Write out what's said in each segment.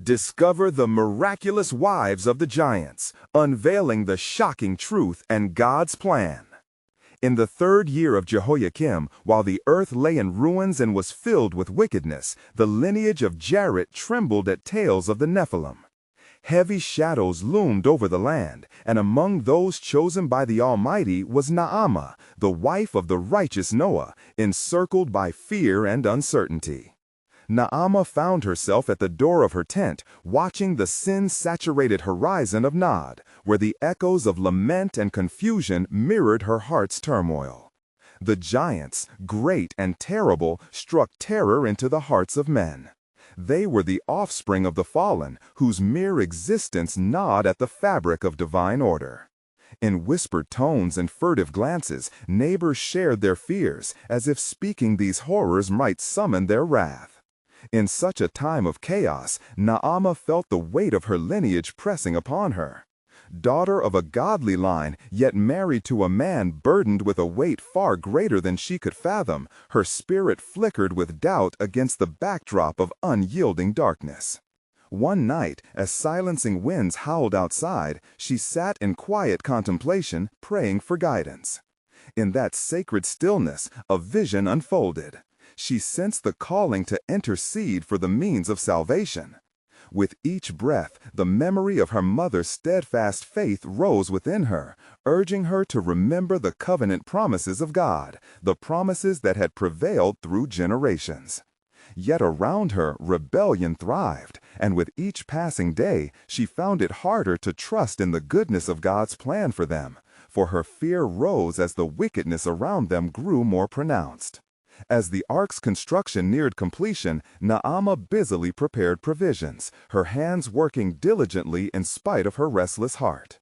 Discover the miraculous wives of the giants, unveiling the shocking truth and God's plan. In the 3rd year of Jehoiakim, while the earth lay in ruins and was filled with wickedness, the lineage of Jared trembled at tales of the Nephilim. Heavy shadows loomed over the land, and among those chosen by the Almighty was Naamah, the wife of the righteous Noah, encircled by fear and uncertainty. Naamah found herself at the door of her tent, watching the sin-saturated horizon of Nod, where the echoes of lament and confusion mirrored her heart's turmoil. The giants, great and terrible, struck terror into the hearts of men. They were the offspring of the fallen, whose mere existence gnawed at the fabric of divine order. In whispered tones and furtive glances, neighbors shared their fears, as if speaking these horrors might summon their wrath. In such a time of chaos, Naamah felt the weight of her lineage pressing upon her. Daughter of a godly line, yet married to a man burdened with a weight far greater than she could fathom, her spirit flickered with doubt against the backdrop of unyielding darkness. One night, as silencing winds howled outside, she sat in quiet contemplation, praying for guidance. In that sacred stillness, a vision unfolded. She sensed the calling to intercede for the means of salvation. With each breath, the memory of her mother's steadfast faith rose within her, urging her to remember the covenant promises of God, the promises that had prevailed through generations. Yet around her, rebellion thrived, and with each passing day, she found it harder to trust in the goodness of God's plan for them, for her fear rose as the wickedness around them grew more pronounced. As the ark's construction neared completion, Naamah busily prepared provisions, her hands working diligently in spite of her restless heart.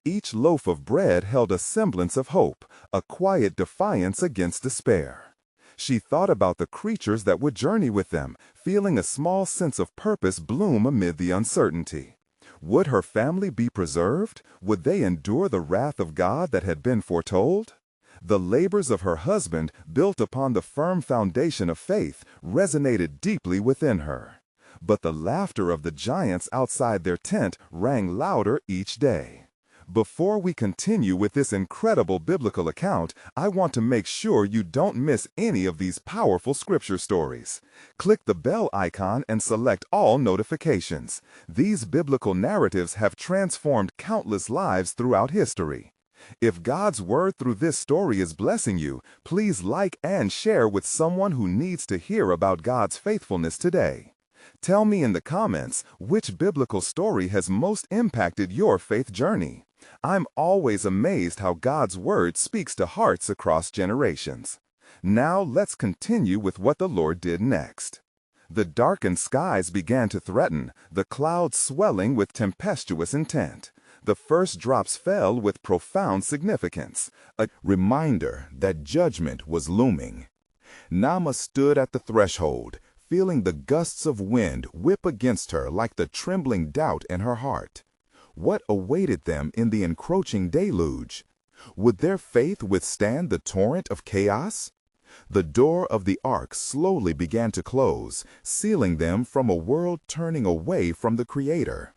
Each loaf of bread held a semblance of hope, a quiet defiance against despair. She thought about the creatures that would journey with them, feeling a small sense of purpose bloom amid the uncertainty. Would her family be preserved? Would they endure the wrath of God that had been foretold? The labors of her husband, built upon the firm foundation of faith, resonated deeply within her. But the laughter of the giants outside their tent rang louder each day. Before we continue with this incredible biblical account, I want to make sure you don't miss any of these powerful scripture stories. Click the bell icon and select all notifications. These biblical narratives have transformed countless lives throughout history. If God's word through this story is blessing you, please like and share with someone who needs to hear about God's faithfulness today. Tell me in the comments which biblical story has most impacted your faith journey. I'm always amazed how God's word speaks to hearts across generations. Now let's continue with what the Lord did next. The darkened skies began to threaten, the clouds swelling with tempestuous intent. The first drops fell with profound significance, a reminder that judgment was looming. Naamah stood at the threshold, feeling the gusts of wind whip against her like the trembling doubt in her heart. What awaited them in the encroaching deluge? Would their faith withstand the torrent of chaos? The door of the ark slowly began to close, sealing them from a world turning away from the Creator.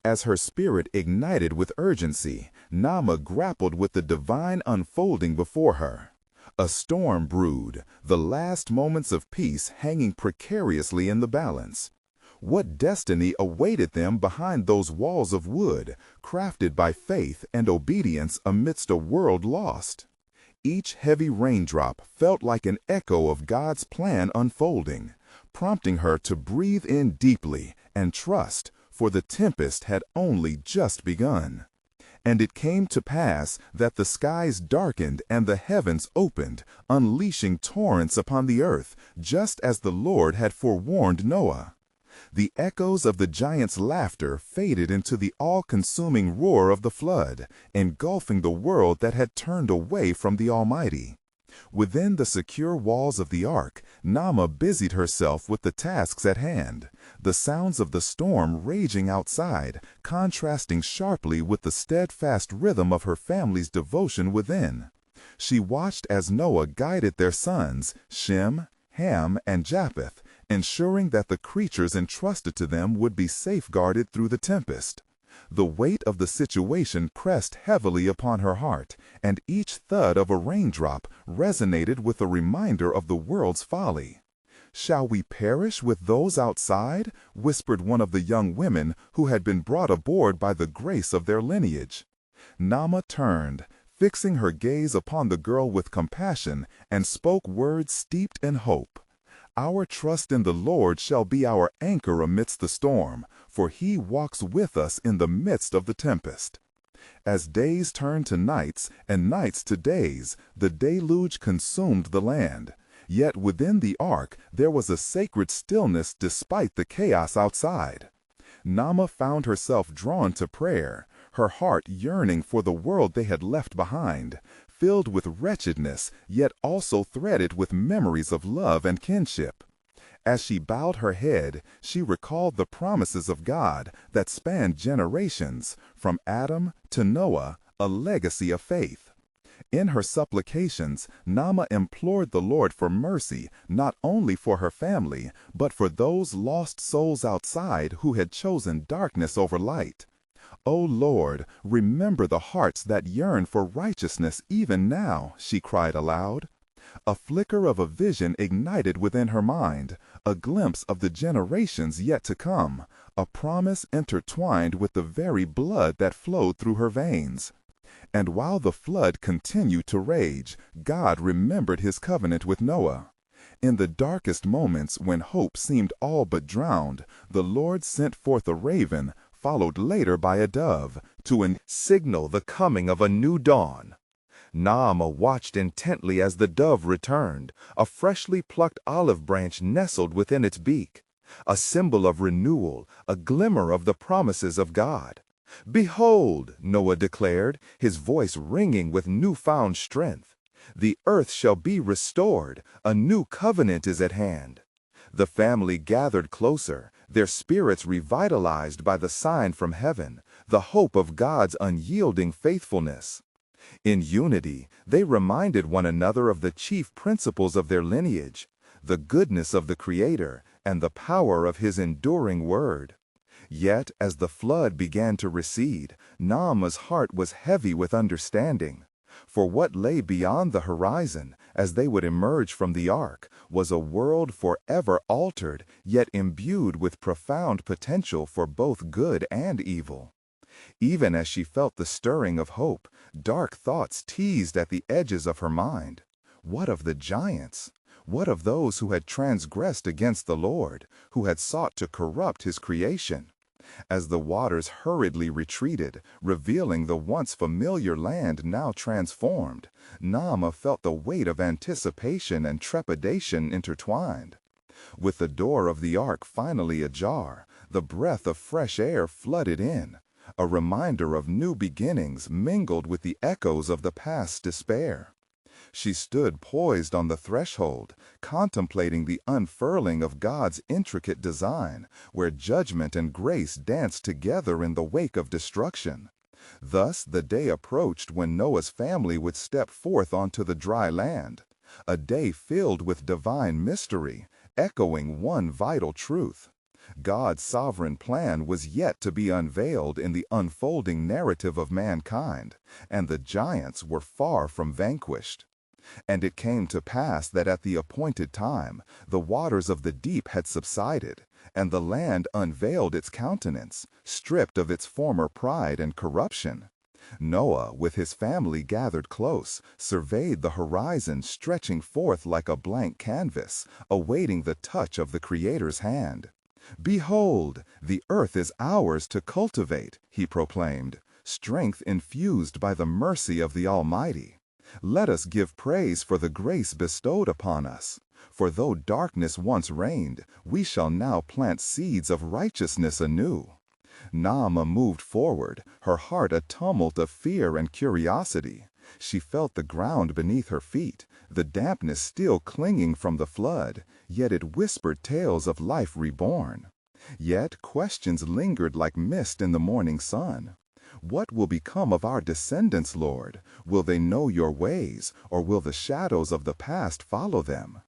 As her spirit ignited with urgency, Naamah grappled with the divine unfolding before her. A storm brewed, the last moments of peace hanging precariously in the balance. What destiny awaited them behind those walls of wood, crafted by faith and obedience amidst a world lost? Each heavy raindrop felt like an echo of God's plan unfolding, prompting her to breathe in deeply and trust, for the tempest had only just begun. And it came to pass that the skies darkened and the heavens opened, unleashing torrents upon the earth, just as the Lord had forewarned Noah. The echoes of the giants' laughter faded into the all-consuming roar of the flood, engulfing the world that had turned away from the Almighty. Within the secure walls of the ark, Naamah busied herself with the tasks at hand, the sounds of the storm raging outside, contrasting sharply with the steadfast rhythm of her family's devotion within. She watched as Noah guided their sons, Shem, Ham, and Japheth, ensuring that the creatures entrusted to them would be safeguarded through the tempest. The weight of the situation pressed heavily upon her heart, and each thud of a raindrop resonated with a reminder of the world's folly. "Shall we perish with those outside?" whispered one of the young women who had been brought aboard by the grace of their lineage. Naamah turned, fixing her gaze upon the girl with compassion, and spoke words steeped in hope. "Our trust in the Lord shall be our anchor amidst the storm, for He walks with us in the midst of the tempest." As days turned to nights and nights to days, the deluge consumed the land. Yet within the ark there was a sacred stillness despite the chaos outside. Naamah found herself drawn to prayer, her heart yearning for the world they had left behind, filled with wretchedness, yet also threaded with memories of love and kinship. As she bowed her head, she recalled the promises of God that spanned generations, from Adam to Noah, a legacy of faith. In her supplications, Naamah implored the Lord for mercy, not only for her family, but for those lost souls outside who had chosen darkness over light. "O Lord, remember the hearts that yearn for righteousness even now," she cried aloud. A flicker of a vision ignited within her mind, a glimpse of the generations yet to come, a promise intertwined with the very blood that flowed through her veins. And while the flood continued to rage, God remembered His covenant with Noah. In the darkest moments, when hope seemed all but drowned, the Lord sent forth a raven, followed later by a dove, to signal the coming of a new dawn. Naamah watched intently as the dove returned, a freshly plucked olive branch nestled within its beak, a symbol of renewal, a glimmer of the promises of God. "Behold," Noah declared, his voice ringing with newfound strength, "the earth shall be restored, a new covenant is at hand." The family gathered closer, their spirits revitalized by the sign from heaven, the hope of God's unyielding faithfulness. In unity, they reminded one another of the chief principles of their lineage, the goodness of the Creator and the power of His enduring word. Yet, as the flood began to recede, Naamah's heart was heavy with understanding. For what lay beyond the horizon, as they would emerge from the ark, was a world forever altered, yet imbued with profound potential for both good and evil. Even as she felt the stirring of hope, dark thoughts teased at the edges of her mind. What of the giants? What of those who had transgressed against the Lord, who had sought to corrupt His creation? As the waters hurriedly retreated, revealing the once familiar land now transformed, Naamah felt the weight of anticipation and trepidation intertwined. With the door of the ark finally ajar, the breath of fresh air flooded in, a reminder of new beginnings mingled with the echoes of the past's despair. She stood poised on the threshold, contemplating the unfurling of God's intricate design, where judgment and grace danced together in the wake of destruction. Thus the day approached when Noah's family would step forth onto the dry land, a day filled with divine mystery, echoing one vital truth. God's sovereign plan was yet to be unveiled in the unfolding narrative of mankind, and the giants were far from vanquished. And it came to pass that at the appointed time the waters of the deep had subsided, and the land unveiled its countenance, stripped of its former pride and corruption. Noah, with his family gathered close, surveyed the horizon stretching forth like a blank canvas, awaiting the touch of the Creator's hand. "Behold, the earth is ours to cultivate," he proclaimed, "strength infused by the mercy of the Almighty. Let us give praise for the grace bestowed upon us. For though darkness once reigned, we shall now plant seeds of righteousness anew." Naamah moved forward, her heart a tumult of fear and curiosity. She felt the ground beneath her feet, the dampness still clinging from the flood, yet it whispered tales of life reborn. Yet questions lingered like mist in the morning sun. What will become of our descendants, Lord? Will they know your ways, or will the shadows of the past follow them?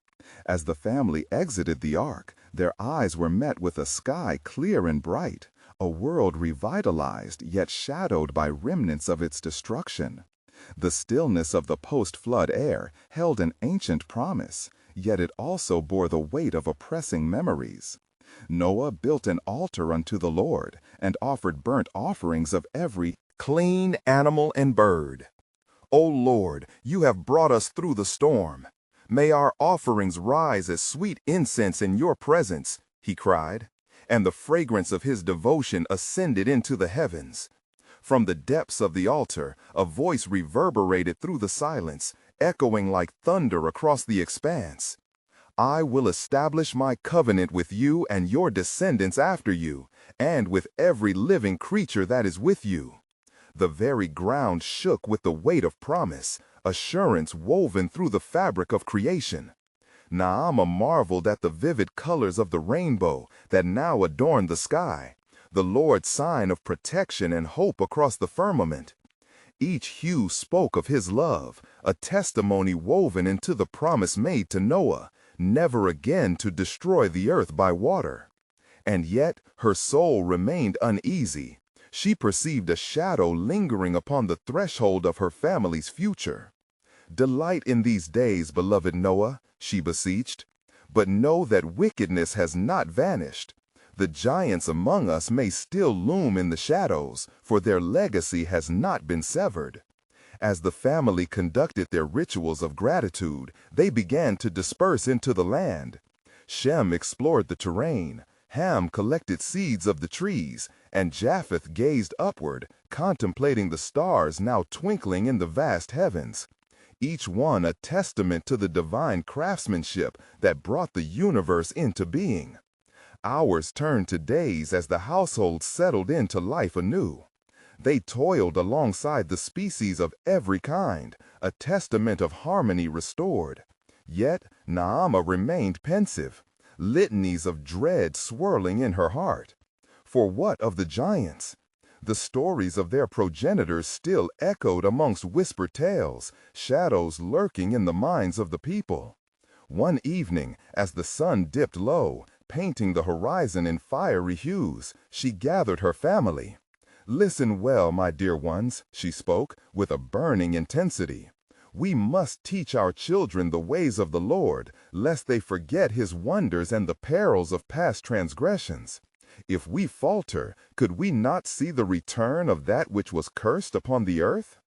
As the family exited the ark, Their eyes were met with a sky clear and bright, a world revitalized yet shadowed by remnants of its destruction. The stillness of the post-flood air held an ancient promise, yet it also bore the weight of oppressing memories. Noah built an altar unto the Lord and offered burnt offerings of every clean animal and bird. O Lord, you have brought us through the storm. May our offerings rise as sweet incense in your presence, he cried, and the fragrance of his devotion ascended into the heavens. From the depths of the altar, a voice reverberated through the silence, echoing like thunder across the expanse. I will establish my covenant with you and your descendants after you, and with every living creature that is with you. The very ground shook with the weight of promise, assurance woven through the fabric of creation. Naamah marveled at the vivid colors of the rainbow that now adorned the sky, the Lord's sign of protection and hope across the firmament. Each hue spoke of his love, a testimony woven into the promise made to Noah, never again to destroy the earth by water. And yet her soul remained uneasy. She perceived a shadow lingering upon the threshold of her family's future. Delight in these days, beloved Noah, she beseeched, but know that wickedness has not vanished. The giants among us may still loom in the shadows, for their legacy has not been severed. As the family conducted their rituals of gratitude, they began to disperse into the land. Shem explored the terrain, Ham collected seeds of the trees, and Japheth gazed upward, contemplating the stars now twinkling in the vast heavens, each one a testament to the divine craftsmanship that brought the universe into being. Hours turned to days as the household settled into life anew. They toiled alongside the species of every kind, a testament of harmony restored. Yet Naamah remained pensive, litanies of dread swirling in her heart. For what of the giants? The stories of their progenitors still echoed amongst whispered tales, shadows lurking in the minds of the people. One evening, as the sun dipped low, painting the horizon in fiery hues, she gathered her family. Listen well, my dear ones, she spoke, with a burning intensity. We must teach our children the ways of the Lord, lest they forget his wonders and the perils of past transgressions. If we falter, could we not see the return of that which was cursed upon the earth?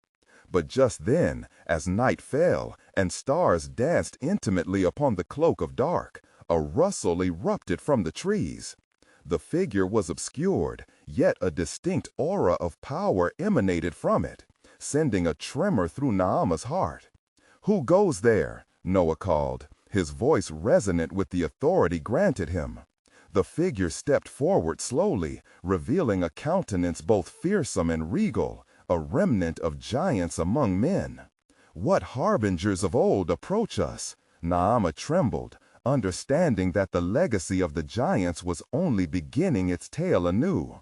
But just then, as night fell, and stars danced intimately upon the cloak of dark, a rustle erupted from the trees. The figure was obscured, yet a distinct aura of power emanated from it, sending a tremor through Naamah's heart. "Who goes there?" Noah called, his voice resonant with the authority granted him. The figure stepped forward slowly, revealing a countenance both fearsome and regal, a remnant of giants among men. "What harbingers of old approach us?" Naamah trembled, understanding that the legacy of the giants was only beginning its tale anew.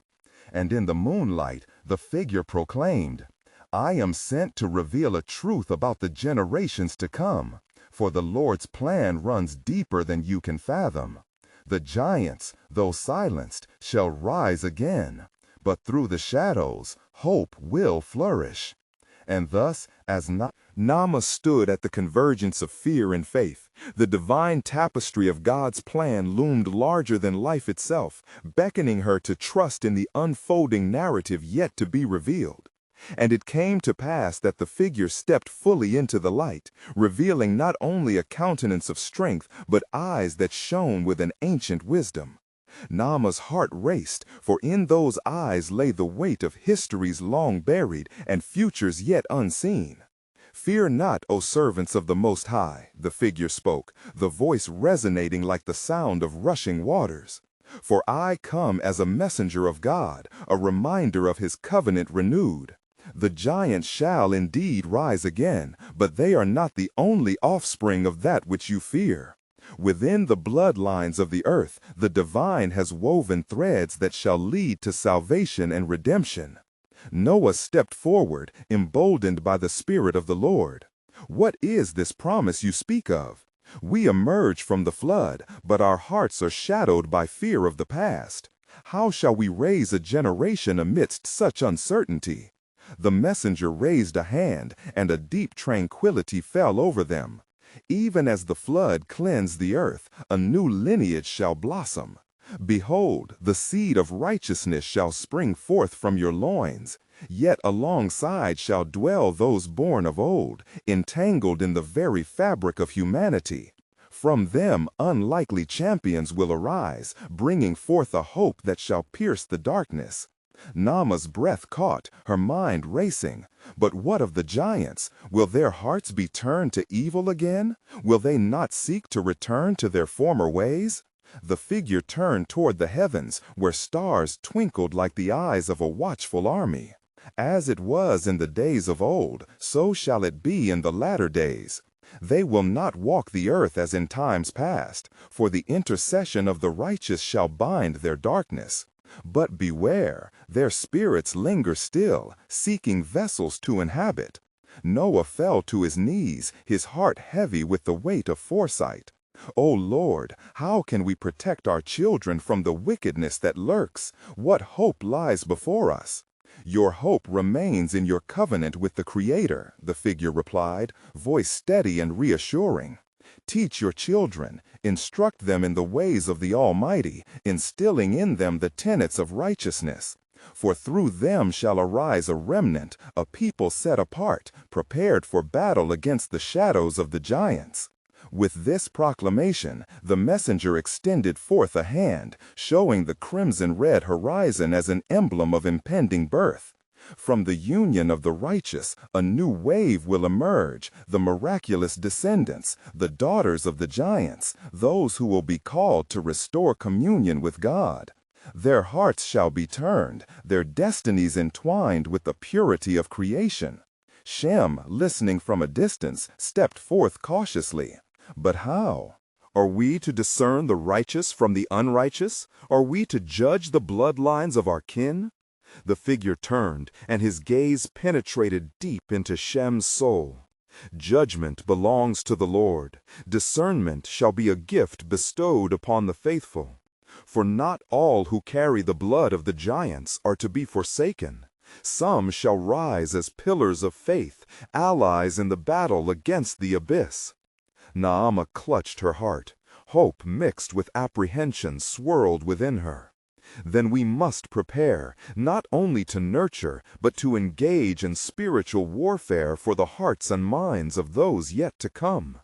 And in the moonlight, the figure proclaimed, "I am sent to reveal a truth about the generations to come, for the Lord's plan runs deeper than you can fathom. The giants, though silenced, shall rise again, but through the shadows, hope will flourish." And thus, as Naamah stood at the convergence of fear and faith, the divine tapestry of God's plan loomed larger than life itself, beckoning her to trust in the unfolding narrative yet to be revealed. And it came to pass that the figure stepped fully into the light, revealing not only a countenance of strength, but eyes that shone with an ancient wisdom. Naamah's heart raced, for in those eyes lay the weight of histories long buried and futures yet unseen. "Fear not, O servants of the Most High," the figure spoke, the voice resonating like the sound of rushing waters. "For I come as a messenger of God, a reminder of his covenant renewed. The giants shall indeed rise again, but they are not the only offspring of that which you fear. Within the bloodlines of the earth, the divine has woven threads that shall lead to salvation and redemption." Noah stepped forward, emboldened by the Spirit of the Lord. "What is this promise you speak of?" We emerge from the flood, but our hearts are shadowed by fear of the past. How shall we raise a generation amidst such uncertainty? The messenger raised a hand, and a deep tranquility fell over them. Even as the flood cleansed the earth, a new lineage shall blossom. Behold, the seed of righteousness shall spring forth from your loins. Yet alongside shall dwell those born of old, entangled in the very fabric of humanity. From them unlikely champions will arise, bringing forth a hope that shall pierce the darkness. Naamah's breath caught, her mind racing. But what of the giants? Will their hearts be turned to evil again? Will they not seek to return to their former ways? The figure turned toward the heavens, where stars twinkled like the eyes of a watchful army. As it was in the days of old, so shall it be in the latter days. They will not walk the earth as in times past, for the intercession of the righteous shall bind their darkness. But beware, their spirits linger still, seeking vessels to inhabit. Noah fell to his knees, his heart heavy with the weight of foresight. O Lord, how can we protect our children from the wickedness that lurks? What hope lies before us? Your hope remains in your covenant with the Creator, the figure replied, voice steady and reassuring. Teach your children, instruct them in the ways of the Almighty, instilling in them the tenets of righteousness. For through them shall arise a remnant, a people set apart, prepared for battle against the shadows of the giants. With this proclamation, the messenger extended forth a hand, showing the crimson-red horizon as an emblem of impending birth. From the union of the righteous, a new wave will emerge, the miraculous descendants, the daughters of the giants, those who will be called to restore communion with God. Their hearts shall be turned, their destinies entwined with the purity of creation. Shem, listening from a distance, stepped forth cautiously. But how? Are we to discern the righteous from the unrighteous? Are we to judge the bloodlines of our kin? The figure turned, and his gaze penetrated deep into Shem's soul. Judgment belongs to the Lord. Discernment shall be a gift bestowed upon the faithful. For not all who carry the blood of the giants are to be forsaken. Some shall rise as pillars of faith, allies in the battle against the abyss. Naamah clutched her heart. Hope mixed with apprehension swirled within her. Then we must prepare, not only to nurture, but to engage in spiritual warfare for the hearts and minds of those yet to come.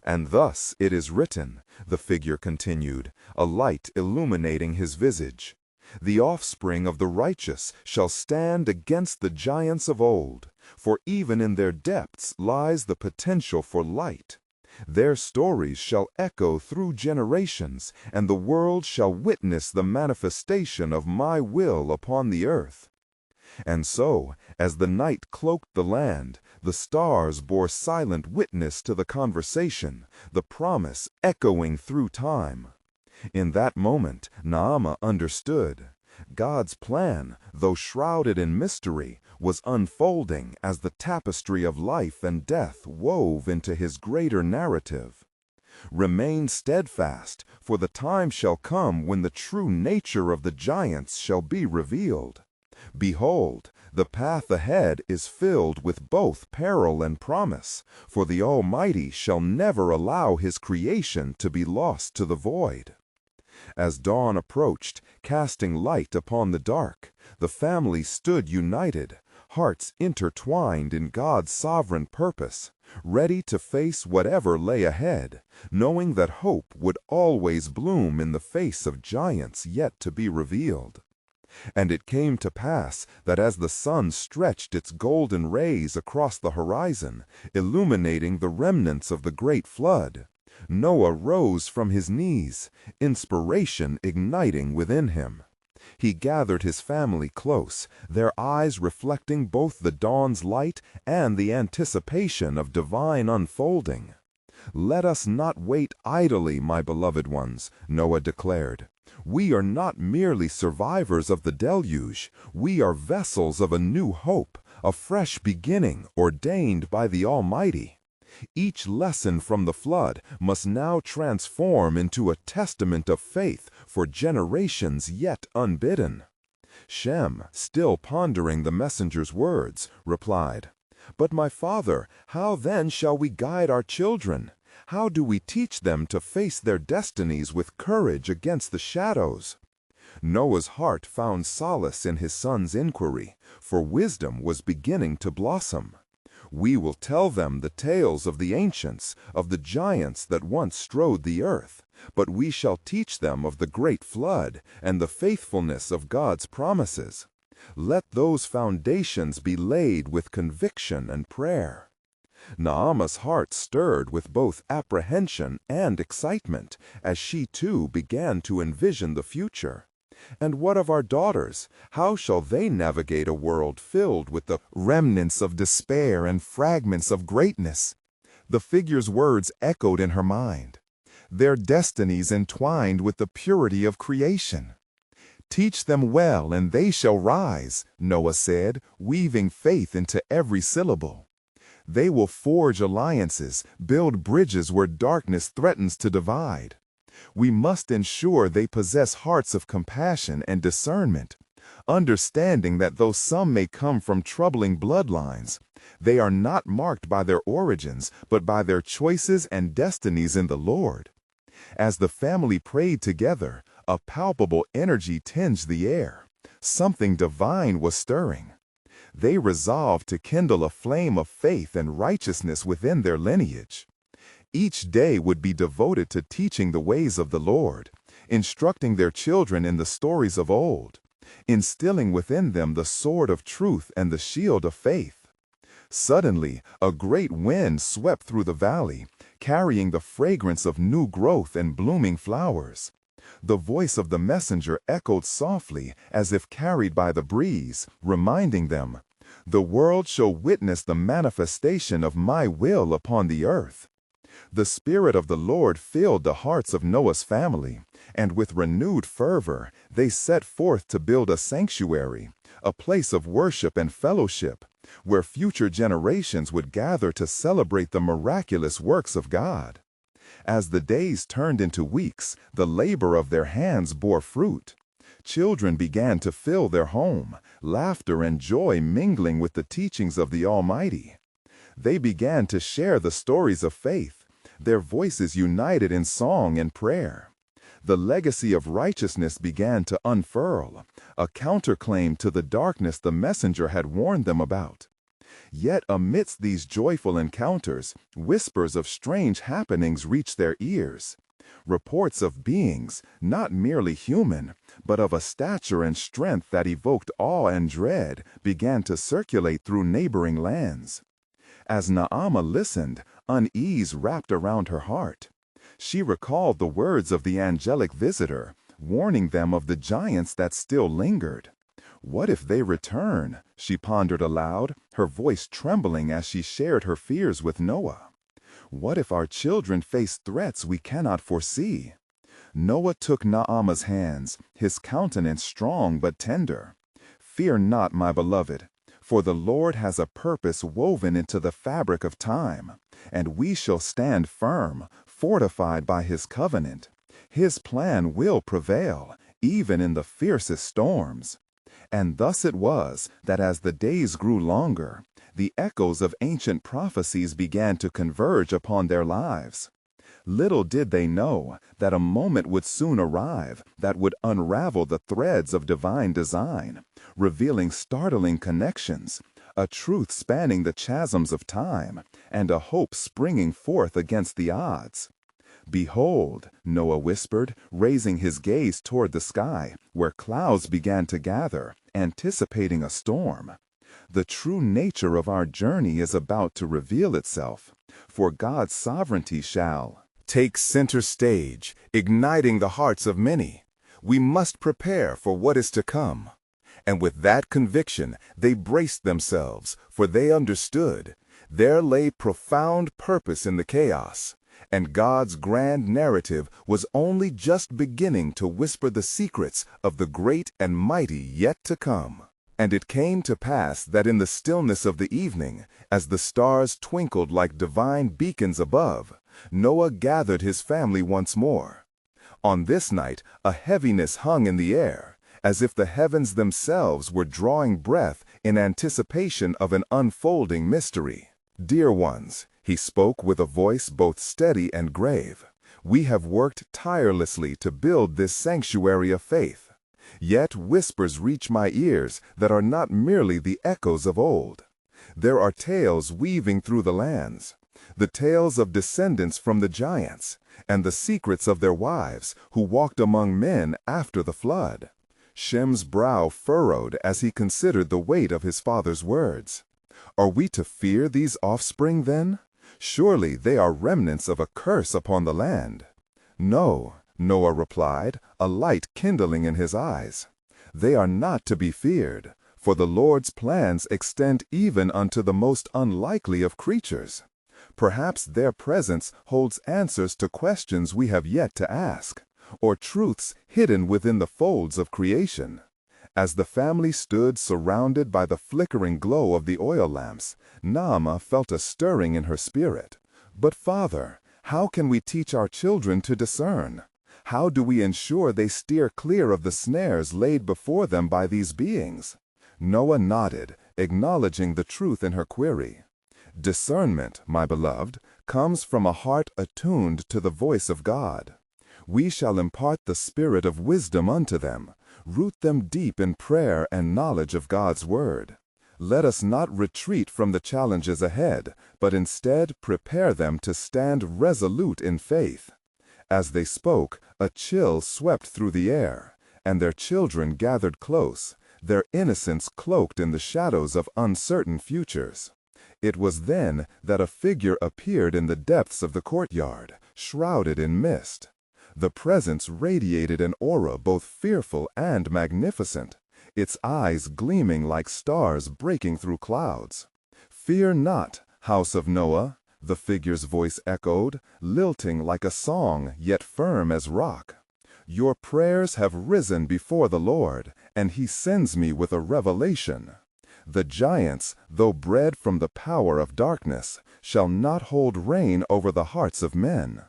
And thus it is written, the figure continued, a light illuminating his visage. The offspring of the righteous shall stand against the giants of old, for even in their depths lies the potential for light. Their stories shall echo through generations, and the world shall witness the manifestation of my will upon the earth. And so, as the night cloaked the land, the stars bore silent witness to the conversation, the promise echoing through time. In that moment, Naamah understood. God's plan, though shrouded in mystery, was unfolding as the tapestry of life and death wove into his greater narrative. Remain steadfast, for the time shall come when the true nature of the giants shall be revealed. Behold, the path ahead is filled with both peril and promise, for the Almighty shall never allow his creation to be lost to the void. As dawn approached, casting light upon the dark, the family stood united, hearts intertwined in God's sovereign purpose, ready to face whatever lay ahead, knowing that hope would always bloom in the face of giants yet to be revealed. And it came to pass that as the sun stretched its golden rays across the horizon, illuminating the remnants of the great flood, Noah rose from his knees, inspiration igniting within him. He gathered his family close, their eyes reflecting both the dawn's light and the anticipation of divine unfolding. "Let us not wait idly, my beloved ones," Noah declared. "We are not merely survivors of the deluge. We are vessels of a new hope, a fresh beginning ordained by the Almighty. Each lesson from the flood must now transform into a testament of faith for generations yet unbidden. Shem, still pondering the messenger's words, replied, "But my father, how then shall we guide our children? How do we teach them to face their destinies with courage against the shadows?" Noah's heart found solace in his son's inquiry, for wisdom was beginning to blossom. "We will tell them the tales of the ancients, of the giants that once strode the earth, but we shall teach them of the great flood and the faithfulness of God's promises. Let those foundations be laid with conviction and prayer." Naamah's heart stirred with both apprehension and excitement as she too began to envision the future. "And what of our daughters? How shall they navigate a world filled with the remnants of despair and fragments of greatness?" The figure's words echoed in her mind. "Their destinies entwined with the purity of creation." "Teach them well, and they shall rise," Noah said, weaving faith into every syllable. "They will forge alliances, build bridges where darkness threatens to divide. We must ensure they possess hearts of compassion and discernment, understanding that though some may come from troubling bloodlines, they are not marked by their origins, but by their choices and destinies in the Lord." As the family prayed together, a palpable energy tinged the air. Something divine was stirring. They resolved to kindle a flame of faith and righteousness within their lineage. Each day would be devoted to teaching the ways of the Lord, instructing their children in the stories of old, instilling within them the sword of truth and the shield of faith. Suddenly, a great wind swept through the valley, carrying the fragrance of new growth and blooming flowers. The voice of the messenger echoed softly as if carried by the breeze, reminding them, "The world shall witness the manifestation of my will upon the earth." The Spirit of the Lord filled the hearts of Noah's family, and with renewed fervor they set forth to build a sanctuary, a place of worship and fellowship, where future generations would gather to celebrate the miraculous works of God. As the days turned into weeks, the labor of their hands bore fruit. Children began to fill their home, laughter and joy mingling with the teachings of the Almighty. They began to share the stories of faith, their voices united in song and prayer. The legacy of righteousness began to unfurl, a counterclaim to the darkness the messenger had warned them about. Yet amidst these joyful encounters, whispers of strange happenings reached their ears. Reports of beings, not merely human, but of a stature and strength that evoked awe and dread, began to circulate through neighboring lands. As Naamah listened, unease wrapped around her heart. She recalled the words of the angelic visitor, warning them of the giants that still lingered. "What if they return?" she pondered aloud, her voice trembling as she shared her fears with Noah. "What if our children face threats we cannot foresee?" Noah took Naamah's hands, his countenance strong but tender. "Fear not, my beloved, for the Lord has a purpose woven into the fabric of time, and we shall stand firm, fortified by His covenant. His plan will prevail, even in the fiercest storms." And thus it was that as the days grew longer, the echoes of ancient prophecies began to converge upon their lives. Little did they know that a moment would soon arrive that would unravel the threads of divine design, revealing startling connections, a truth spanning the chasms of time, and a hope springing forth against the odds. "Behold," Noah whispered, raising his gaze toward the sky, where clouds began to gather, anticipating a storm. "The true nature of our journey is about to reveal itself, for God's sovereignty shall take center stage, igniting the hearts of many. We must prepare for what is to come." And with that conviction, they braced themselves, for they understood there lay profound purpose in the chaos, and God's grand narrative was only just beginning to whisper the secrets of the great and mighty yet to come. And it came to pass that in the stillness of the evening, as the stars twinkled like divine beacons above, Noah gathered his family once more. On this night a heaviness hung in the air, as if the heavens themselves were drawing breath in anticipation of an unfolding mystery. Dear ones, he spoke with a voice both steady and grave, we have worked tirelessly to build this sanctuary of faith. Yet whispers reach my ears that are not merely the echoes of old. There are tales weaving through the lands, the tales of descendants from the giants, and the secrets of their wives who walked among men after the flood. Shem's brow furrowed as he considered the weight of his father's words. Are we to fear these offspring then? Surely they are remnants of a curse upon the land. No, Noah replied, a light kindling in his eyes. They are not to be feared, for the Lord's plans extend even unto the most unlikely of creatures. Perhaps their presence holds answers to questions we have yet to ask, or truths hidden within the folds of creation. As the family stood surrounded by the flickering glow of the oil lamps, Naamah felt a stirring in her spirit. But Father, how can we teach our children to discern? How do we ensure they steer clear of the snares laid before them by these beings? Noah nodded, acknowledging the truth in her query. Discernment, my beloved, comes from a heart attuned to the voice of God. We shall impart the spirit of wisdom unto them, root them deep in prayer and knowledge of God's word. Let us not retreat from the challenges ahead, but instead prepare them to stand resolute in faith. As they spoke, a chill swept through the air, and their children gathered close, their innocence cloaked in the shadows of uncertain futures. It was then that a figure appeared in the depths of the courtyard, shrouded in mist. The presence radiated an aura both fearful and magnificent, its eyes gleaming like stars breaking through clouds. Fear not, house of Noah, the figure's voice echoed, lilting like a song, yet firm as rock. Your prayers have risen before the Lord, and he sends me with a revelation. The giants, though bred from the power of darkness, shall not hold reign over the hearts of men.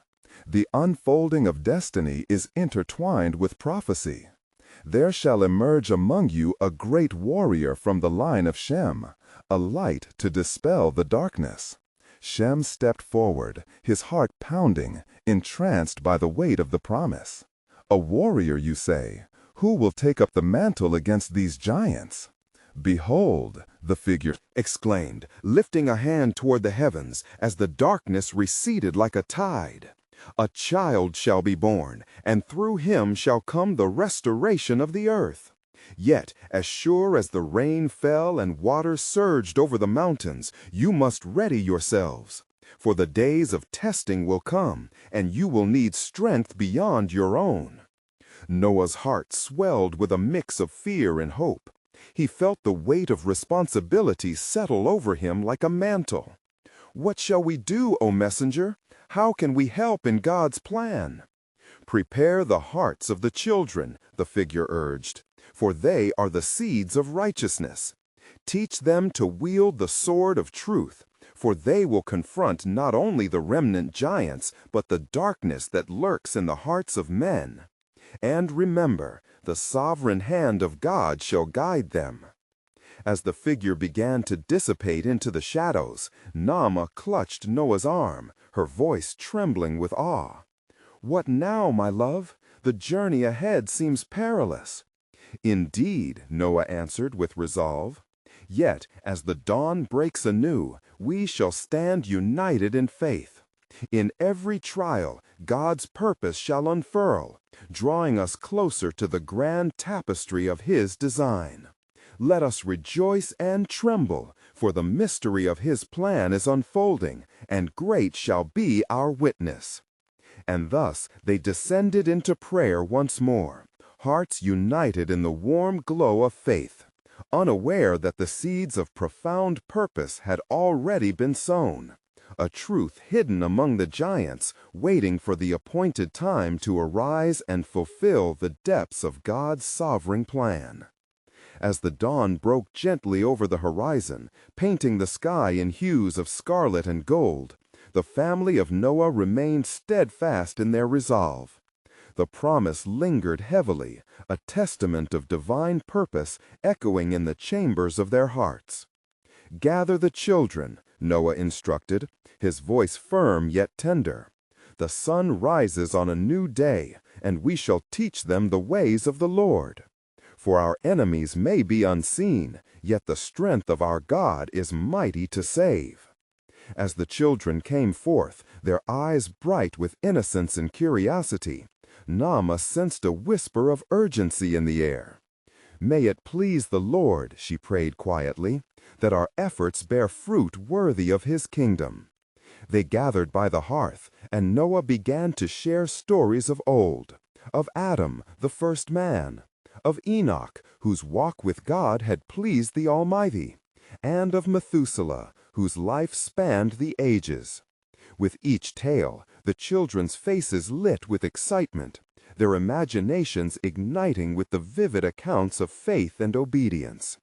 The unfolding of destiny is intertwined with prophecy. There shall emerge among you a great warrior from the line of Shem, a light to dispel the darkness. Shem stepped forward, his heart pounding, entranced by the weight of the promise. A warrior, you say? Who will take up the mantle against these giants? Behold, the figure exclaimed, lifting a hand toward the heavens as the darkness receded like a tide. A child shall be born, and through him shall come the restoration of the earth. Yet, as sure as the rain fell and waters surged over the mountains, you must ready yourselves. For the days of testing will come, and you will need strength beyond your own. Noah's heart swelled with a mix of fear and hope. He felt the weight of responsibility settle over him like a mantle. What shall we do, O messenger? How can we help in God's plan? Prepare the hearts of the children, the figure urged, for they are the seeds of righteousness. Teach them to wield the sword of truth, for they will confront not only the remnant giants, but the darkness that lurks in the hearts of men. And remember, the sovereign hand of God shall guide them. As the figure began to dissipate into the shadows, Naamah clutched Noah's arm, her voice trembling with awe. What now, my love? The journey ahead seems perilous. Indeed, Noah answered with resolve. Yet, as the dawn breaks anew, we shall stand united in faith. In every trial, God's purpose shall unfurl, drawing us closer to the grand tapestry of his design. Let us rejoice and tremble, for the mystery of his plan is unfolding, and great shall be our witness. And thus they descended into prayer once more, hearts united in the warm glow of faith, unaware that the seeds of profound purpose had already been sown, a truth hidden among the giants, waiting for the appointed time to arise and fulfill the depths of God's sovereign plan. As the dawn broke gently over the horizon, painting the sky in hues of scarlet and gold, the family of Noah remained steadfast in their resolve. The promise lingered heavily, a testament of divine purpose echoing in the chambers of their hearts. "Gather the children," Noah instructed, his voice firm yet tender. "The sun rises on a new day, and we shall teach them the ways of the Lord. For our enemies may be unseen, yet the strength of our God is mighty to save." As the children came forth, their eyes bright with innocence and curiosity, Naamah sensed a whisper of urgency in the air. "May it please the Lord," she prayed quietly, "that our efforts bear fruit worthy of His kingdom." They gathered by the hearth, and Noah began to share stories of old, of Adam, the first man, of Enoch, whose walk with God had pleased the Almighty, and of Methuselah, whose life spanned the ages. With each tale, the children's faces lit with excitement, their imaginations igniting with the vivid accounts of faith and obedience.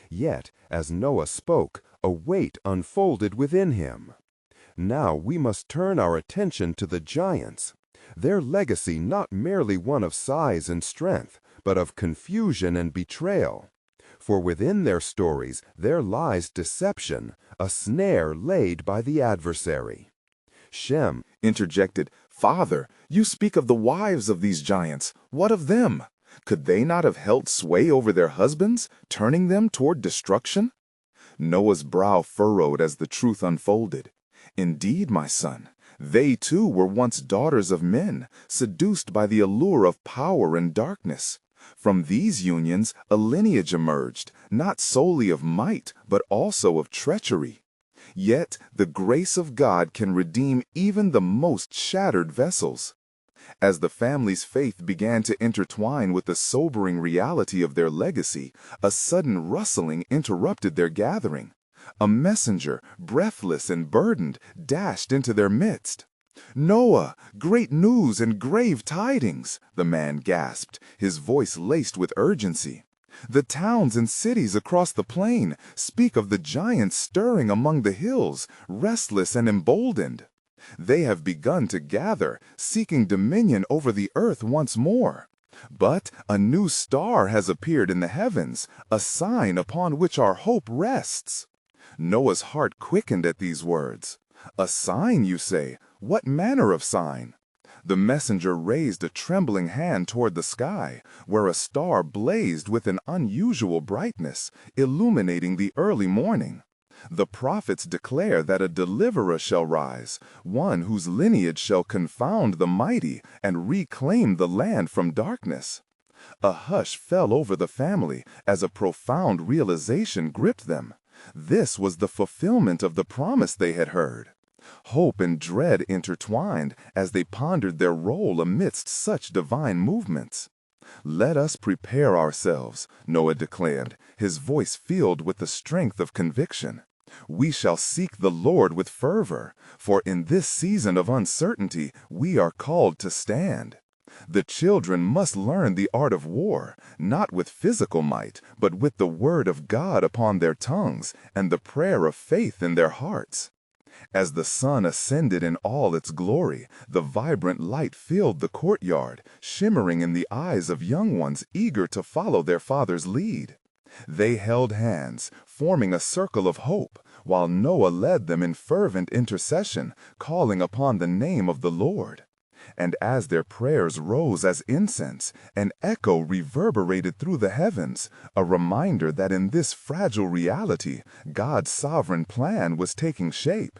Yet, as Noah spoke, a weight unfolded within him. Now we must turn our attention to the giants, their legacy not merely one of size and strength, but of confusion and betrayal. For within their stories there lies deception, a snare laid by the adversary. Shem interjected, "Father, you speak of the wives of these giants. What of them? Could they not have held sway over their husbands, turning them toward destruction?" Noah's brow furrowed as the truth unfolded. "Indeed, my son, they too were once daughters of men, seduced by the allure of power and darkness. From these unions a lineage emerged, not solely of might, but also of treachery. Yet the grace of God can redeem even the most shattered vessels." As the family's faith began to intertwine with the sobering reality of their legacy, a sudden rustling interrupted their gathering. A messenger, breathless and burdened, dashed into their midst. "Noah, great news and grave tidings!" the man gasped, his voice laced with urgency. "The towns and cities across the plain speak of the giants stirring among the hills, restless and emboldened. They have begun to gather, seeking dominion over the earth once more. But a new star has appeared in the heavens, a sign upon which our hope rests." Noah's heart quickened at these words. "A sign, you say? What manner of sign?" The messenger raised a trembling hand toward the sky, where a star blazed with an unusual brightness, illuminating the early morning. "The prophets declare that a deliverer shall rise, one whose lineage shall confound the mighty and reclaim the land from darkness." A hush fell over the family as a profound realization gripped them. This was the fulfillment of the promise they had heard. Hope and dread intertwined as they pondered their role amidst such divine movements. "Let us prepare ourselves," Noah declared, his voice filled with the strength of conviction. "We shall seek the Lord with fervor, for in this season of uncertainty we are called to stand. The children must learn the art of war, not with physical might, but with the word of God upon their tongues and the prayer of faith in their hearts." As the sun ascended in all its glory, the vibrant light filled the courtyard, shimmering in the eyes of young ones eager to follow their father's lead. They held hands, forming a circle of hope, while Noah led them in fervent intercession, calling upon the name of the Lord. And as their prayers rose as incense, an echo reverberated through the heavens, a reminder that in this fragile reality, God's sovereign plan was taking shape.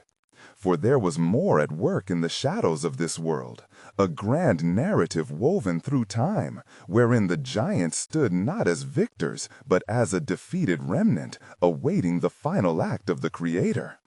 For there was more at work in the shadows of this world, a grand narrative woven through time, wherein the giants stood not as victors, but as a defeated remnant, awaiting the final act of the Creator.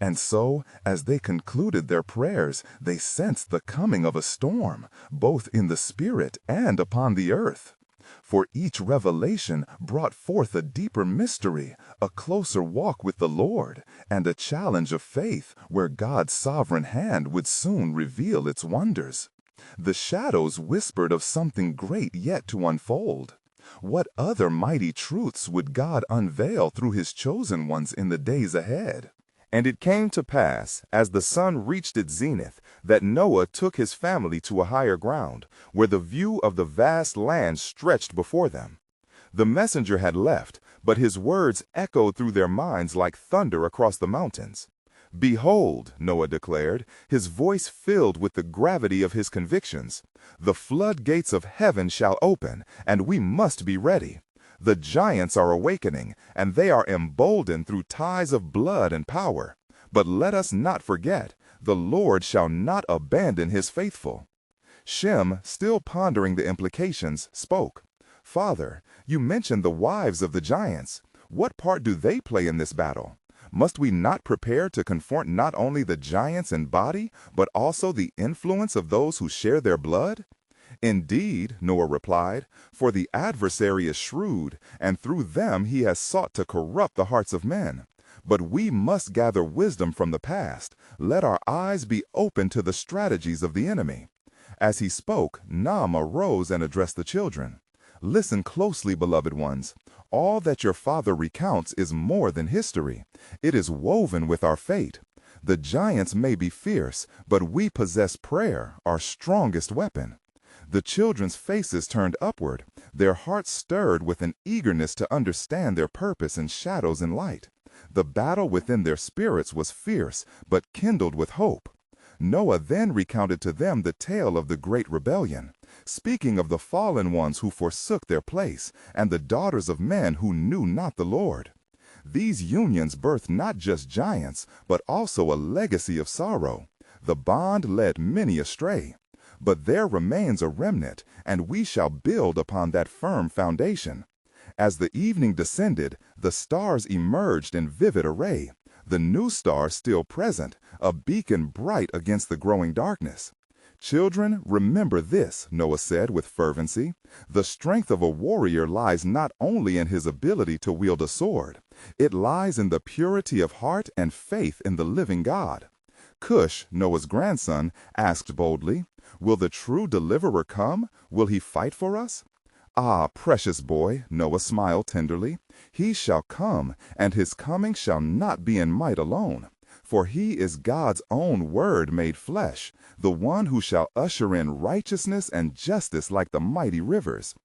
And so, as they concluded their prayers, they sensed the coming of a storm, both in the spirit and upon the earth. For each revelation brought forth a deeper mystery, a closer walk with the Lord, and a challenge of faith where God's sovereign hand would soon reveal its wonders. The shadows whispered of something great yet to unfold. What other mighty truths would God unveil through his chosen ones in the days ahead? And it came to pass, as the sun reached its zenith, that Noah took his family to a higher ground, where the view of the vast land stretched before them. The messenger had left, but his words echoed through their minds like thunder across the mountains. "Behold," Noah declared, his voice filled with the gravity of his convictions, "the floodgates of heaven shall open, and we must be ready. The giants are awakening, and they are emboldened through ties of blood and power. But let us not forget, the Lord shall not abandon his faithful." Shem, still pondering the implications, spoke. "Father, you mentioned the wives of the giants. What part do they play in this battle? Must we not prepare to confront not only the giants in body, but also the influence of those who share their blood?" "Indeed," Noah replied, "for the adversary is shrewd, and through them he has sought to corrupt the hearts of men. But we must gather wisdom from the past. Let our eyes be open to the strategies of the enemy." As he spoke, Naamah rose and addressed the children. "Listen closely, beloved ones. All that your father recounts is more than history. It is woven with our fate. The giants may be fierce, but we possess prayer, our strongest weapon." The children's faces turned upward, their hearts stirred with an eagerness to understand their purpose in shadows and light. The battle within their spirits was fierce, but kindled with hope. Noah then recounted to them the tale of the great rebellion, speaking of the fallen ones who forsook their place, and the daughters of men who knew not the Lord. These unions birthed not just giants, but also a legacy of sorrow. The bond led many astray. But there remains a remnant, and we shall build upon that firm foundation. As the evening descended, the stars emerged in vivid array, the new star still present, a beacon bright against the growing darkness. "Children, remember this," Noah said with fervency. "The strength of a warrior lies not only in his ability to wield a sword. It lies in the purity of heart and faith in the living God." Cush, Noah's grandson, asked boldly, "Will the true deliverer come? Will he fight for us?" "Ah, precious boy," Noah smiled tenderly, "he shall come, and his coming shall not be in might alone. For he is God's own word made flesh, the one who shall usher in righteousness and justice like the mighty rivers."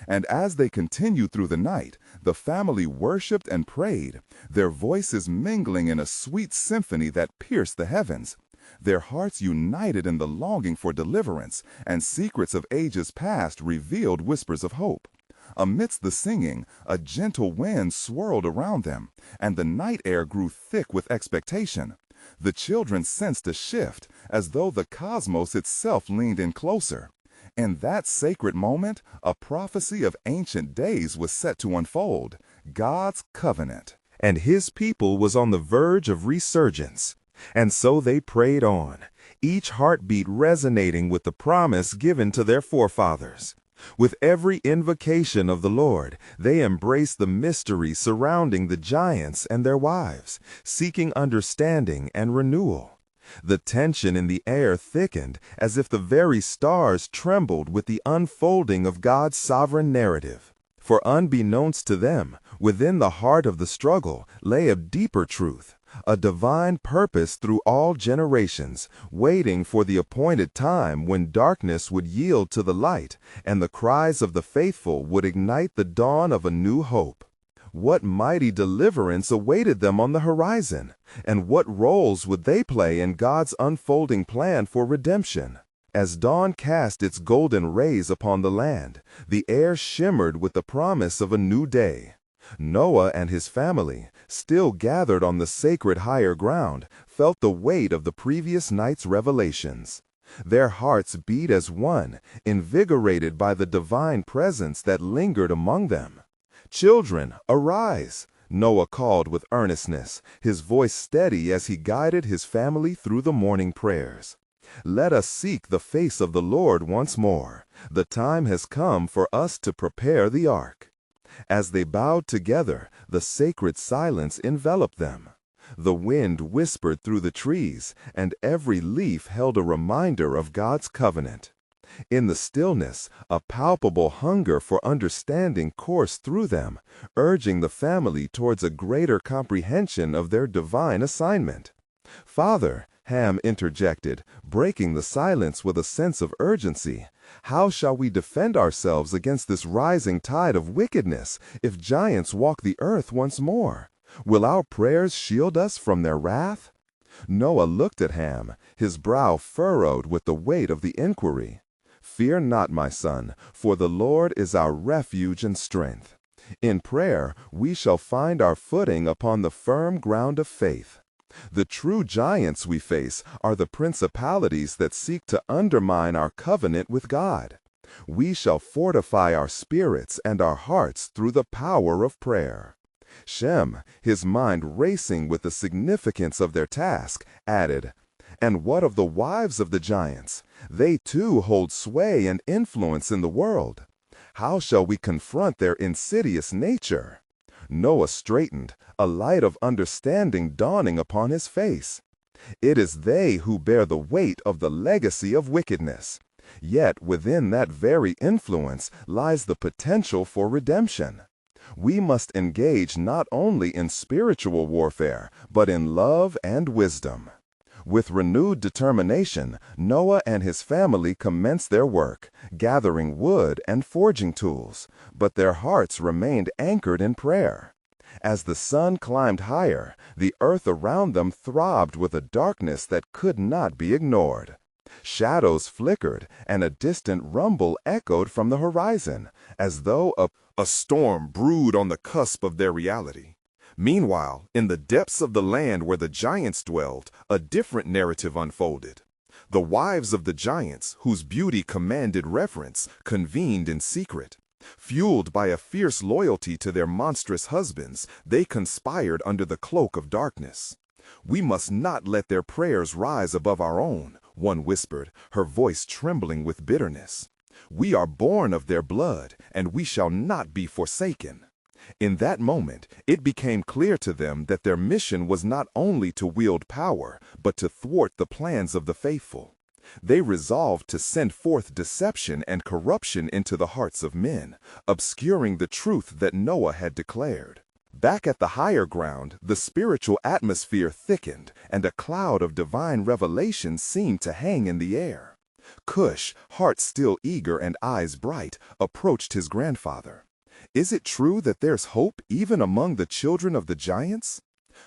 And as they continued through the night, the family worshiped and prayed, their voices mingling in a sweet symphony that pierced the heavens, their hearts united in the longing for deliverance, and secrets of ages past revealed whispers of hope. Amidst the singing, a gentle wind swirled around them, and the night air grew thick with expectation. The children sensed a shift, as though the cosmos itself leaned in closer. In that sacred moment, a prophecy of ancient days was set to unfold, God's covenant. And his people was on the verge of resurgence. And so they prayed on, each heartbeat resonating with the promise given to their forefathers. With every invocation of the Lord, they embraced the mystery surrounding the giants and their wives, seeking understanding and renewal. The tension in the air thickened as if the very stars trembled with the unfolding of God's sovereign narrative. For unbeknownst to them, within the heart of the struggle lay a deeper truth, a divine purpose through all generations, waiting for the appointed time when darkness would yield to the light and the cries of the faithful would ignite the dawn of a new hope. What mighty deliverance awaited them on the horizon, and what roles would they play in God's unfolding plan for redemption? As dawn cast its golden rays upon the land, the air shimmered with the promise of a new day. Noah and his family, still gathered on the sacred higher ground, felt the weight of the previous night's revelations. Their hearts beat as one, invigorated by the divine presence that lingered among them. "Children, arise," Noah called with earnestness, his voice steady as he guided his family through the morning prayers. "Let us seek the face of the Lord once more. The time has come for us to prepare the ark." As they bowed together, the sacred silence enveloped them. The wind whispered through the trees, and every leaf held a reminder of God's covenant. In the stillness, a palpable hunger for understanding coursed through them, urging the family towards a greater comprehension of their divine assignment. "Father," Ham interjected, breaking the silence with a sense of urgency, "how shall we defend ourselves against this rising tide of wickedness if giants walk the earth once more? Will our prayers shield us from their wrath?" Noah looked at Ham, his brow furrowed with the weight of the inquiry. "Fear not, my son, for the Lord is our refuge and strength. In prayer we shall find our footing upon the firm ground of faith. The true giants we face are the principalities that seek to undermine our covenant with God. We shall fortify our spirits and our hearts through the power of prayer." Shem, his mind racing with the significance of their task, added, "And what of the wives of the giants? They too hold sway and influence in the world. How shall we confront their insidious nature?" Noah straightened, a light of understanding dawning upon his face. "It is they who bear the weight of the legacy of wickedness. Yet within that very influence lies the potential for redemption. We must engage not only in spiritual warfare, but in love and wisdom." With renewed determination, Noah and his family commenced their work, gathering wood and forging tools, but their hearts remained anchored in prayer. As the sun climbed higher, the earth around them throbbed with a darkness that could not be ignored. Shadows flickered, and a distant rumble echoed from the horizon, as though a storm brewed on the cusp of their reality. Meanwhile, in the depths of the land where the giants dwelled, a different narrative unfolded. The wives of the giants, whose beauty commanded reverence, convened in secret. Fueled by a fierce loyalty to their monstrous husbands, they conspired under the cloak of darkness. "We must not let their prayers rise above our own," one whispered, her voice trembling with bitterness. "We are born of their blood, and we shall not be forsaken." In that moment, it became clear to them that their mission was not only to wield power, but to thwart the plans of the faithful. They resolved to send forth deception and corruption into the hearts of men, obscuring the truth that Noah had declared. Back at the higher ground, the spiritual atmosphere thickened, and a cloud of divine revelation seemed to hang in the air. Cush, heart still eager and eyes bright, approached his grandfather. "Is it true that there's hope even among the children of the giants?"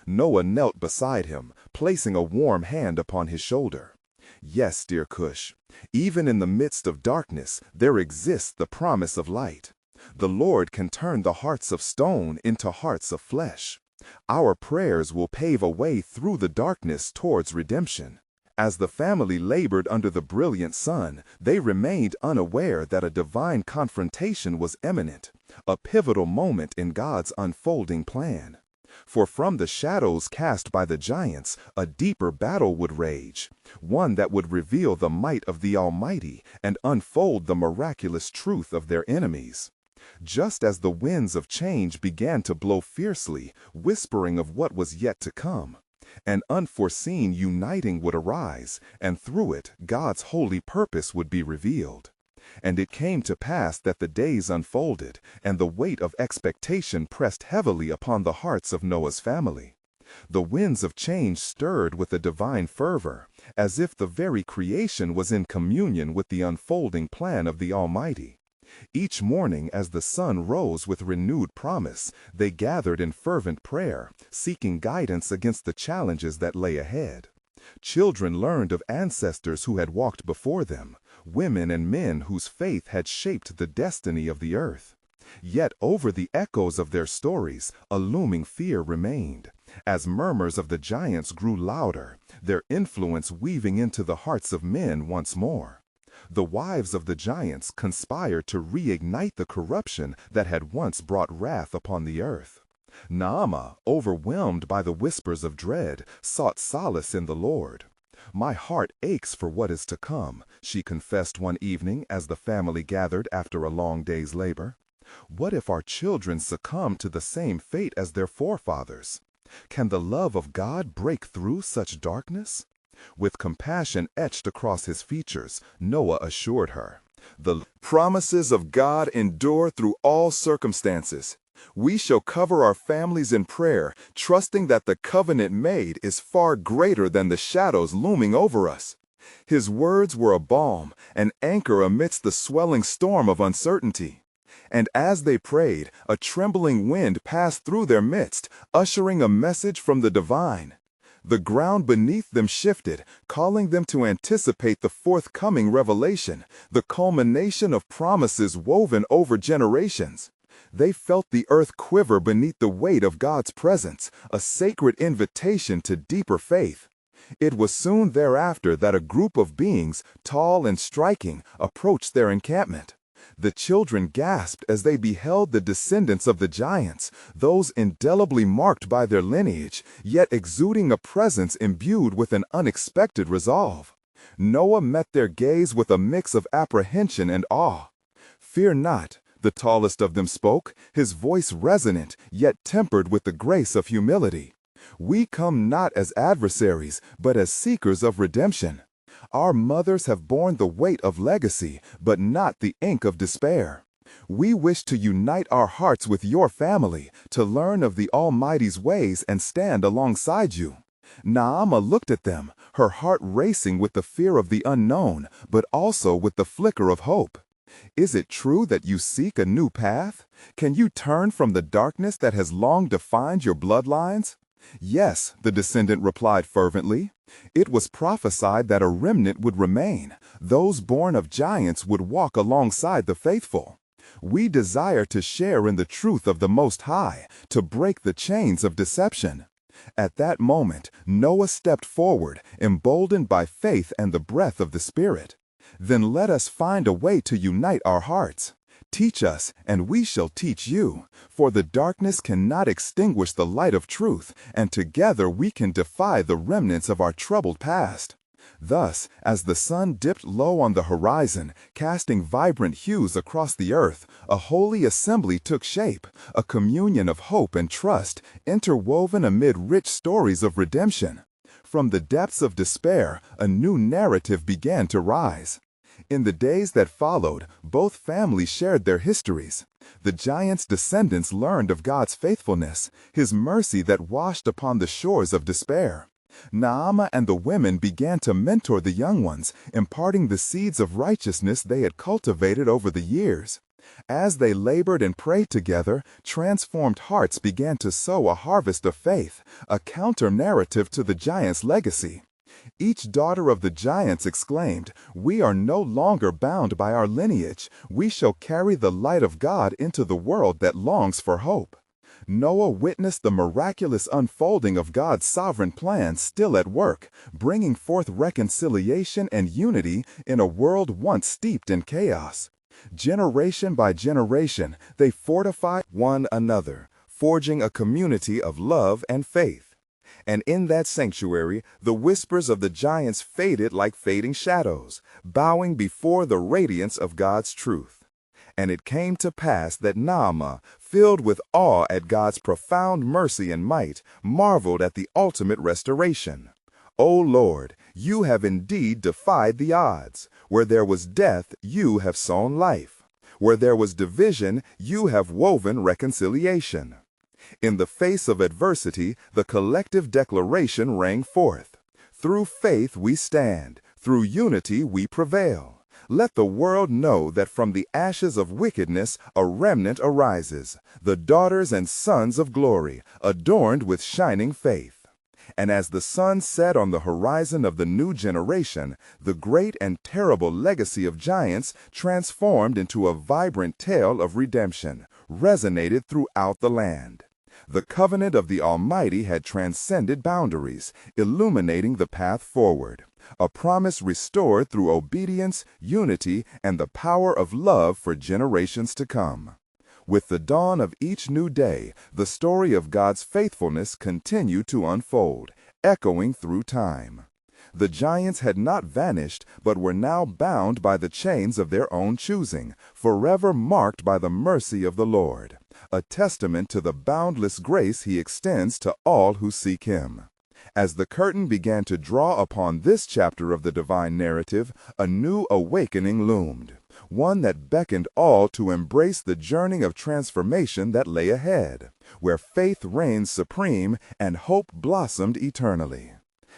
Noah knelt beside him, placing a warm hand upon his shoulder. "Yes, dear Cush. Even in the midst of darkness, there exists the promise of light. The Lord can turn the hearts of stone into hearts of flesh. Our prayers will pave a way through the darkness towards redemption." As the family labored under the brilliant sun, they remained unaware that a divine confrontation was imminent, a pivotal moment in God's unfolding plan. For from the shadows cast by the giants, a deeper battle would rage, one that would reveal the might of the Almighty and unfold the miraculous truth of their enemies. Just as the winds of change began to blow fiercely, whispering of what was yet to come, an unforeseen uniting would arise, and through it God's holy purpose would be revealed. And it came to pass that the days unfolded, and the weight of expectation pressed heavily upon the hearts of Noah's family. The winds of change stirred with a divine fervor, as if the very creation was in communion with the unfolding plan of the Almighty. Each morning, as the sun rose with renewed promise, they gathered in fervent prayer, seeking guidance against the challenges that lay ahead. Children learned of ancestors who had walked before them, women and men whose faith had shaped the destiny of the earth. Yet over the echoes of their stories, a looming fear remained. As murmurs of the giants grew louder, their influence weaving into the hearts of men once more. The wives of the giants conspired to reignite the corruption that had once brought wrath upon the earth. Naamah, overwhelmed by the whispers of dread, sought solace in the Lord. "My heart aches for what is to come," she confessed one evening as the family gathered after a long day's labor. "What if our children succumb to the same fate as their forefathers? Can the love of God break through such darkness?" With compassion etched across his features, Noah assured her, "The promises of God endure through all circumstances. We shall cover our families in prayer, trusting that the covenant made is far greater than the shadows looming over us." His words were a balm, an anchor amidst the swelling storm of uncertainty. And as they prayed, a trembling wind passed through their midst, ushering a message from the divine. The ground beneath them shifted, calling them to anticipate the forthcoming revelation, the culmination of promises woven over generations. They felt the earth quiver beneath the weight of God's presence, a sacred invitation to deeper faith. It was soon thereafter that a group of beings, tall and striking, approached their encampment. The children gasped as they beheld the descendants of the giants, those indelibly marked by their lineage, yet exuding a presence imbued with an unexpected resolve. Noah met their gaze with a mix of apprehension and awe. "Fear not," the tallest of them spoke, his voice resonant, yet tempered with the grace of humility. "We come not as adversaries, but as seekers of redemption. Our mothers have borne the weight of legacy, but not the ink of despair. We wish to unite our hearts with your family, to learn of the Almighty's ways and stand alongside you." Naamah looked at them, her heart racing with the fear of the unknown, but also with the flicker of hope. "Is it true that you seek a new path? Can you turn from the darkness that has long defined your bloodlines?" "Yes," the descendant replied fervently. "It was prophesied that a remnant would remain. Those born of giants would walk alongside the faithful. We desire to share in the truth of the Most High, to break the chains of deception." At that moment, Noah stepped forward, emboldened by faith and the breath of the Spirit. "Then let us find a way to unite our hearts. Teach us, and we shall teach you, for the darkness cannot extinguish the light of truth, and together we can defy the remnants of our troubled past." Thus, as the sun dipped low on the horizon, casting vibrant hues across the earth, a holy assembly took shape, a communion of hope and trust, interwoven amid rich stories of redemption. From the depths of despair, a new narrative began to rise. In the days that followed, both families shared their histories. The giants' descendants learned of God's faithfulness, His mercy that washed upon the shores of despair. Naamah and the women began to mentor the young ones, imparting the seeds of righteousness they had cultivated over the years. As they labored and prayed together, transformed hearts began to sow a harvest of faith, a counter-narrative to the giants' legacy. Each daughter of the giants exclaimed, "We are no longer bound by our lineage. We shall carry the light of God into the world that longs for hope." Noah witnessed the miraculous unfolding of God's sovereign plan still at work, bringing forth reconciliation and unity in a world once steeped in chaos. Generation by generation, they fortified one another, forging a community of love and faith. And in that sanctuary, the whispers of the giants faded like fading shadows, bowing before the radiance of God's truth. And it came to pass that Naamah, filled with awe at God's profound mercy and might, marveled at the ultimate restoration. "O Lord, you have indeed defied the odds. Where there was death, you have sown life. Where there was division, you have woven reconciliation." In the face of adversity, the collective declaration rang forth. "Through faith we stand, through unity we prevail. Let the world know that from the ashes of wickedness a remnant arises, the daughters and sons of glory, adorned with shining faith." And as the sun set on the horizon of the new generation, the great and terrible legacy of giants transformed into a vibrant tale of redemption, resonated throughout the land. The covenant of the Almighty had transcended boundaries, illuminating the path forward, a promise restored through obedience, unity, and the power of love for generations to come. With the dawn of each new day, the story of God's faithfulness continued to unfold, echoing through time. The giants had not vanished, but were now bound by the chains of their own choosing, forever marked by the mercy of the Lord, a testament to the boundless grace He extends to all who seek Him. As the curtain began to draw upon this chapter of the divine narrative, a new awakening loomed, one that beckoned all to embrace the journey of transformation that lay ahead, where faith reigned supreme and hope blossomed eternally.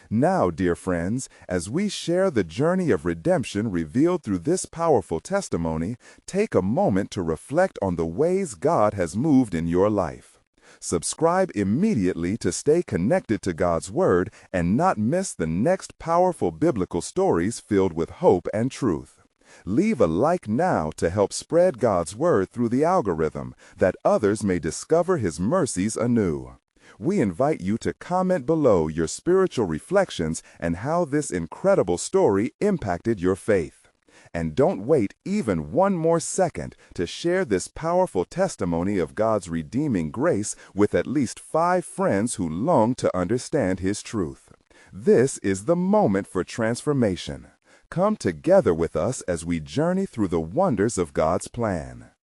Now, dear friends, as we share the journey of redemption revealed through this powerful testimony, take a moment to reflect on the ways God has moved in your life. Subscribe immediately to stay connected to God's Word and not miss the next powerful biblical stories filled with hope and truth. Leave a like now to help spread God's Word through the algorithm, that others may discover His mercies anew. We invite you to comment below your spiritual reflections and how this incredible story impacted your faith. And don't wait even one more second to share this powerful testimony of God's redeeming grace with at least 5 friends who long to understand His truth. This is the moment for transformation. Come together with us as we journey through the wonders of God's plan.